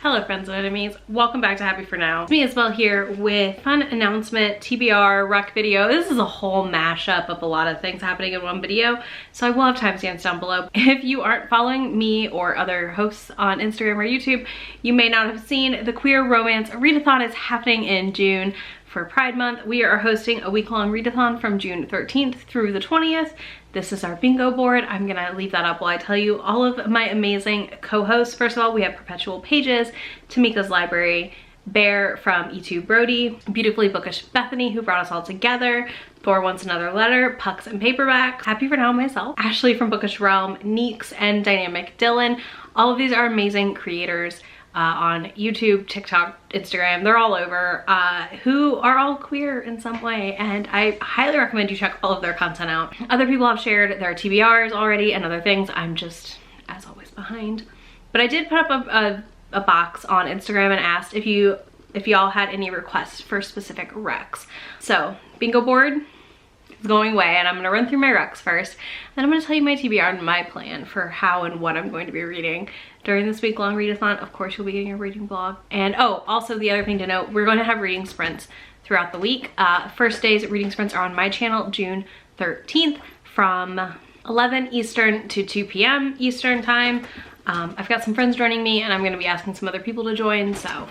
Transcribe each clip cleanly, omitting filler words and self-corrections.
Hello friends and enemies, welcome back to Happy For Now. It's me Isabel here with fun announcement, TBR, rec video. This is a whole mashup of a lot of things happening in one video, so I will have timestamps down below. If you aren't following me or other hosts on Instagram or YouTube, you may not have seen the Queer Romance Readathon is happening in June. For Pride Month, we are hosting a week-long readathon from June 13th through the 20th. This is our bingo board. I'm gonna leave that up while I tell you all of my amazing co-hosts. First of all, we have Perpetual Pages, Tamika's Library, Bear from E2 Brody, Beautifully Bookish Bethany, who brought us all together, Thor Wants Another Letter, Pucks and Paperback, Happy For Now myself, Ashley from Bookish Realm, Neeks, and Dynamic Dylan. All of these are amazing creators on YouTube, TikTok, Instagram, they're all over, who are all queer in some way, and I highly recommend you check all of their content out. Other people have shared their TBRs already and other things. I'm just, as always, behind. But I did put up a box on Instagram and asked if y'all had any requests for specific recs. So, bingo board is going away, and I'm gonna run through my recs first, then I'm gonna tell you my TBR and my plan for how and what I'm going to be reading during this week-long readathon. Of course, you'll be getting a reading blog. And oh, also the other thing to note, we're going to have reading sprints throughout the week. First day's reading sprints are on my channel, June 13th from 11 Eastern to 2 p.m. Eastern time. I've got some friends joining me, and I'm gonna be asking some other people to join, so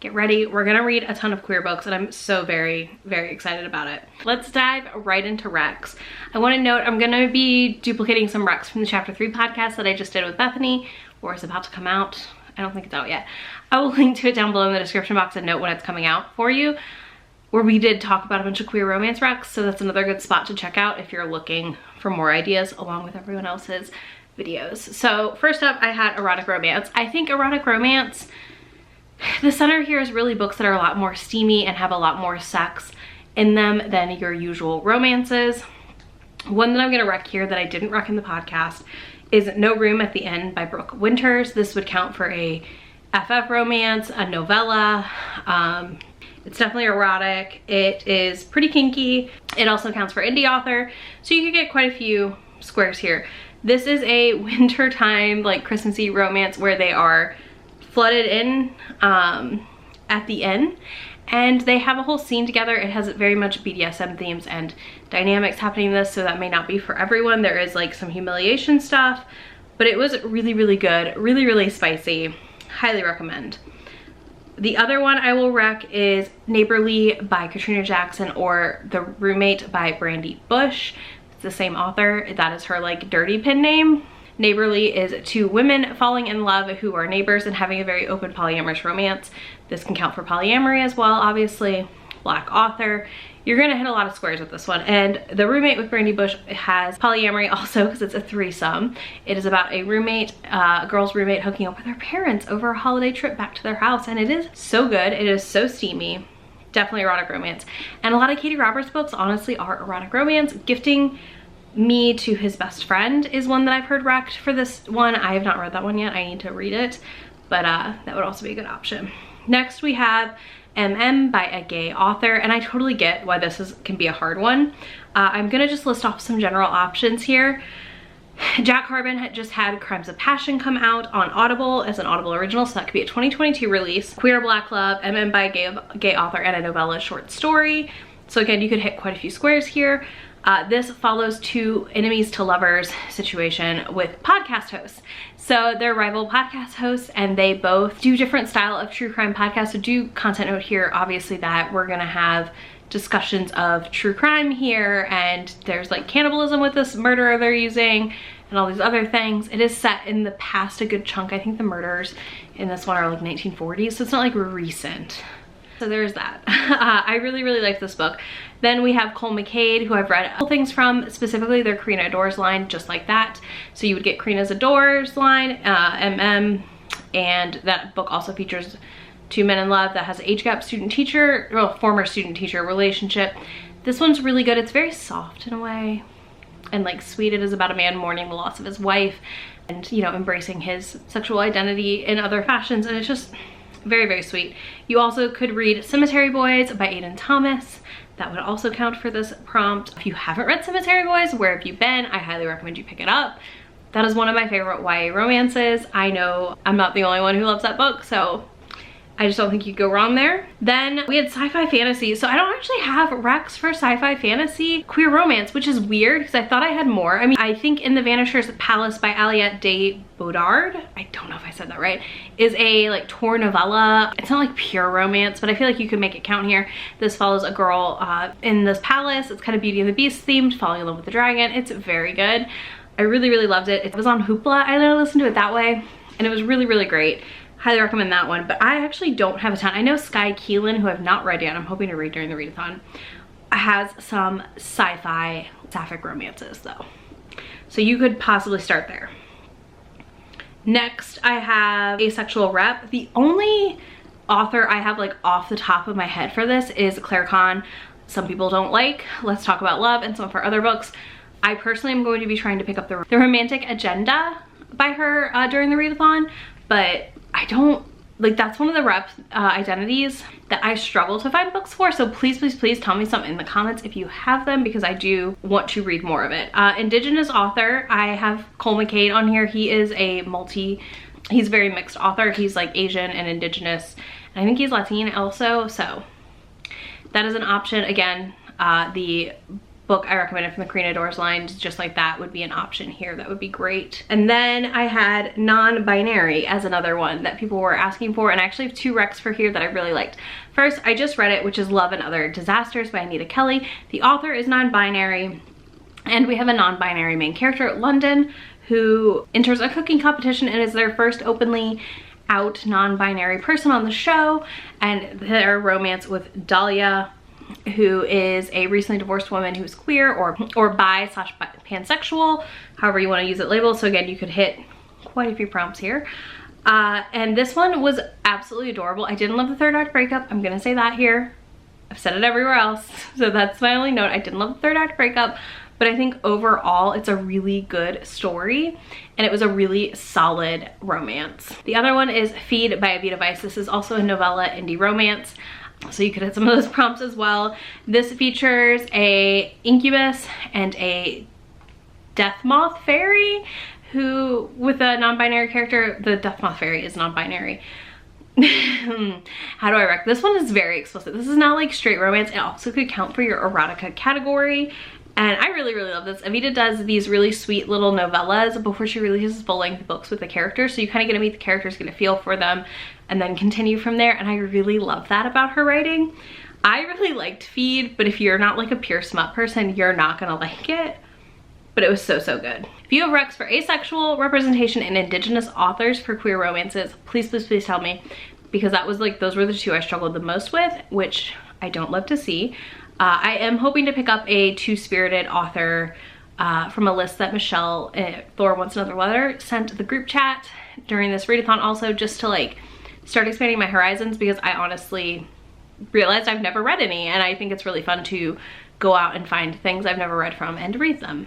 get ready. We're gonna read a ton of queer books, and I'm so very, very excited about it. Let's dive right into recs. I wanna note I'm gonna be duplicating some recs from the Chapter 3 podcast that I just did with Bethany, or is about to come out. I don't think it's out yet. I will link to it down below in the description box and note when it's coming out for you, where we did talk about a bunch of queer romance recs, so that's another good spot to check out if you're looking for more ideas along with everyone else's videos. So first up, I had erotic romance. I think erotic romance, the center here is really books that are a lot more steamy and have a lot more sex in them than your usual romances. One that I'm gonna rec here that I didn't rec in the podcast is No Room at the End by Brooke Winters. This would count for a FF romance, a novella. It's definitely erotic. It is pretty kinky. It also counts for indie author, so you could get quite a few squares here. This is a wintertime, like Christmassy romance where they are flooded in at the end, and they have a whole scene together. It has very much BDSM themes and dynamics happening in this, so that may not be for everyone. There is like some humiliation stuff, but it was really, really good, really, really spicy. Highly recommend. The other one I will rec is Neighborly by Katrina Jackson, or The Roommate by Brandy Bush. It's the same author. That is her like dirty pen name. Neighborly is two women falling in love who are neighbors and having a very open polyamorous romance. This can count for polyamory as well, obviously. Black author. You're gonna hit a lot of squares with this one. And The Roommate with Brandy Bush has polyamory also, because it's a threesome. It is about a roommate, a girl's roommate hooking up with her parents over a holiday trip back to their house, and it is so good. It is so steamy. Definitely erotic romance. And a lot of Katie Roberts books honestly are erotic romance. Gifting Me to His Best Friend is one that I've heard wrecked for this one. I have not read that one yet. I need to read it, but that would also be a good option. Next we have MM by a gay author, and I totally get why this can be a hard one. I'm gonna just list off some general options here. Jack Harbin had just had Crimes of Passion come out on Audible as an Audible original, so that could be a 2022 release. Queer Black Love, MM by a gay author, and a novella short story. So again, you could hit quite a few squares here. This follows two enemies to lovers situation with podcast hosts. So they're rival podcast hosts, and they both do different style of true crime podcasts. So do content note here, obviously, that we're gonna have discussions of true crime here, and there's like cannibalism with this murderer they're using and all these other things. It is set in the past a good chunk. I think the murders in this one are like 1940s, so it's not like recent. So there's that. I really, really like this book. Then we have Cole McCade, who I've read a couple things from, specifically their Karina Adores line, just like that. So you would get Karina's Adores line, MM, and that book also features two men in love that has age gap student-teacher, well, former student-teacher relationship. This one's really good. It's very soft in a way, and like sweet. It is about a man mourning the loss of his wife and, you know, embracing his sexual identity in other fashions, and it's just very, very sweet. You also could read Cemetery Boys by Aiden Thomas. That would also count for this prompt. If you haven't read Cemetery Boys, where have you been? I highly recommend you pick it up. That is one of my favorite YA romances. I know I'm not the only one who loves that book, so I just don't think you could go wrong there. Then we had sci-fi fantasy. So I don't actually have recs for sci-fi fantasy queer romance, which is weird because I thought I had more. I mean, I think In the Vanisher's Palace by Aliette de Bodard, I don't know if I said that right, is a like tour novella. It's not like pure romance, but I feel like you could make it count here. This follows a girl in this palace. It's kind of Beauty and the Beast themed, falling in love with the dragon. It's very good. I really, really loved it. It was on Hoopla. I listened to it that way, and it was really, really great. Highly recommend that one, but I actually don't have a ton. I know Sky Keelan, who I've not read yet, I'm hoping to read during the readathon, has some sci-fi sapphic romances though. So you could possibly start there. Next, I have Asexual Rep. The only author I have like off the top of my head for this is Claire Kahn. Some people don't like Let's Talk About Love and some of her other books. I personally am going to be trying to pick up the Romantic Agenda by her during the readathon, but I don't, like, that's one of the rep identities that I struggle to find books for. So please, please, please tell me some in the comments if you have them, because I do want to read more of it. Indigenous author, I have Cole McCade on here. He is he's a very mixed author. He's like Asian and Indigenous, and I think he's Latin also. So that is an option. Again, the book I recommended from the Karina Doors line, just like that, would be an option here. That would be great. And then I had Non-Binary as another one that people were asking for, and I actually have 2 recs for here that I really liked. First, I just read it, which is Love and Other Disasters by Anita Kelly. The author is non-binary, and we have a non-binary main character, London, who enters a cooking competition and is their first openly out non-binary person on the show, and their romance with Dahlia, who is a recently divorced woman who's queer or bi/pansexual, however you want to use it label. So again, you could hit quite a few prompts here. And this one was absolutely adorable. I didn't love the third act breakup. I'm gonna say that here. I've said it everywhere else, so that's my only note. I didn't love the third act breakup, but I think overall it's a really good story, and it was a really solid romance. The other one is Feed by Avita Weiss. This is also a novella indie romance, so you could hit some of those prompts as well. This features a incubus and a death moth fairy who, with a non-binary character. The death moth fairy is non-binary. How do I rec? This one is very explicit. This is not like straight romance. It also could count for your erotica category. And I really, really love this. Avita does these really sweet little novellas before she releases full-length books with the characters. So you kind of get to meet the characters, get a feel for them, and then continue from there. And I really love that about her writing. I really liked Feed, but if you're not like a pure smut person, you're not gonna like it. But it was so, so good. If you have recs for asexual representation and Indigenous authors for queer romances, please, please, please tell me, because that was like, those were the 2 I struggled the most with, which I don't love to see. I am hoping to pick up a Two-Spirited author from a list that Michelle, Thor Wants Another Letter, sent the group chat during this readathon also, just to like start expanding my horizons, because I honestly realized I've never read any, and I think it's really fun to go out and find things I've never read from and read them.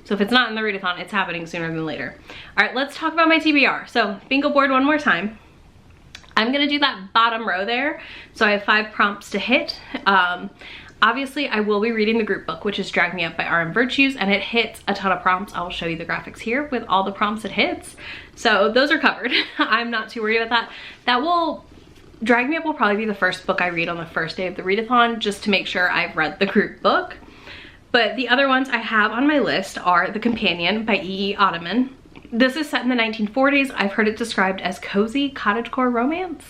So if it's not in the readathon, it's happening sooner than later. All right, let's talk about my TBR. So bingo board one more time. I'm gonna do that bottom row there. So I have 5 prompts to hit. Obviously I will be reading the group book, which is Drag Me Up by R.M. Virtues, and it hits a ton of prompts. I will show you the graphics here with all the prompts it hits. So those are covered. I'm not too worried about that. Drag Me Up will probably be the first book I read on the first day of the readathon, just to make sure I've read the group book. But the other ones I have on my list are The Companion by E.E. Ottoman. This is set in the 1940s. I've heard it described as cozy cottagecore romance.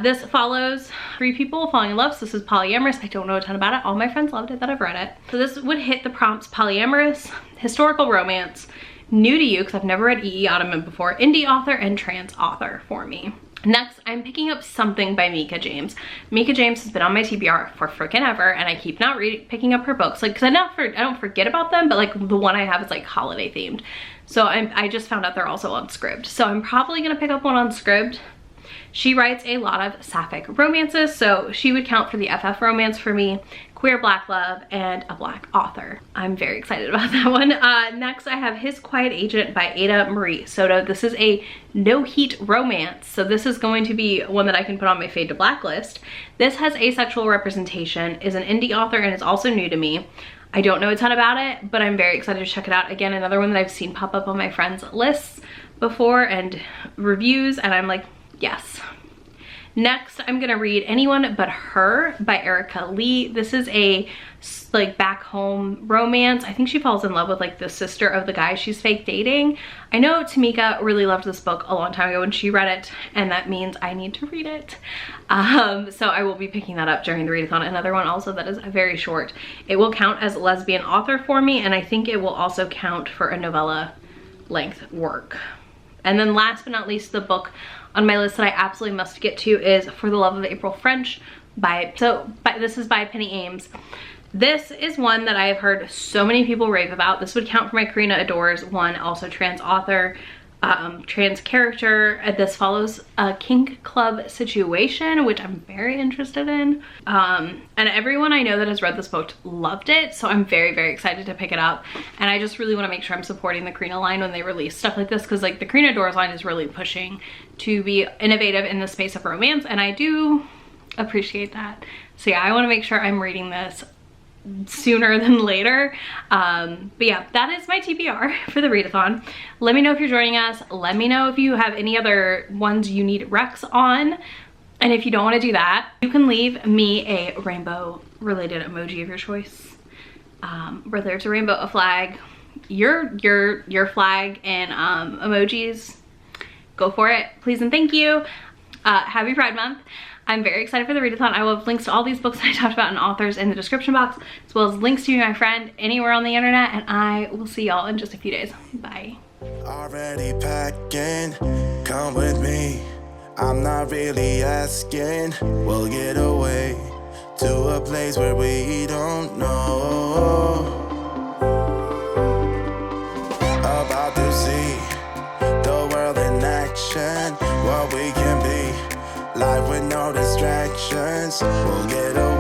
This follows 3 people falling in love. So this is polyamorous. I don't know a ton about it. All my friends loved it that I've read it. So this would hit the prompts: polyamorous, historical romance, new to you, because I've never read E.E. Ottoman before, indie author, and trans author for me. Next, I'm picking up Something by Mika James. Mika James has been on my TBR for freaking ever, and I keep not picking up her books, like, because I don't forget about them, but like the one I have is like holiday themed. So I just found out they're also on Scribd. So I'm probably gonna pick up one on Scribd. She writes a lot of sapphic romances, so she would count for the FF romance for me, queer black love, and a black author. I'm very excited about that one. Next, I have His Quiet Agent by Ada Marie Soto. This is a no heat romance, so this is going to be one that I can put on my fade to black list. This has asexual representation, is an indie author, and is also new to me. I don't know a ton about it, but I'm very excited to check it out. Again, another one that I've seen pop up on my friends' lists before and reviews, and I'm like, yes. Next, I'm gonna read Anyone But Her by Erica Lee. This is a like back home romance. I think she falls in love with like the sister of the guy she's fake dating. I know Tamika really loved this book a long time ago when she read it, and that means I need to read it. So I will be picking that up during the readathon. Another one also that is very short. It will count as lesbian author for me, and I think it will also count for a novella length work. And then last but not least, the book on my list that I absolutely must get to is For the Love of April French this is by Penny Ames. This is one that I have heard so many people rave about. This would count for my Karina Adores one, also trans author, trans character. This follows a kink club situation, which I'm very interested in. And everyone I know that has read this book loved it, so I'm very, very excited to pick it up. And I just really want to make sure I'm supporting the Karina line when they release stuff like this, because like the Karina Adores line is really pushing to be innovative in the space of romance, and I do appreciate that. So yeah, I want to make sure I'm reading this sooner than later. But yeah, that is my TBR for the readathon. Let me know if you're joining us. Let me know if you have any other ones you need recs on. And if you don't want to do that, you can leave me a rainbow related emoji of your choice. Whether it's a rainbow, a flag, your flag and emojis, go for it. Please and thank you. Happy Pride Month. I'm very excited for the readathon. I will have links to all these books that I talked about and authors in the description box, as well as links to my friend anywhere on the internet, and I will see y'all in just a few days. Bye. Already packing, come with me. I'm not really asking. We'll get away to a place where we don't know. About to see the world in action, what we can be. Life with no distractions, we'll get away.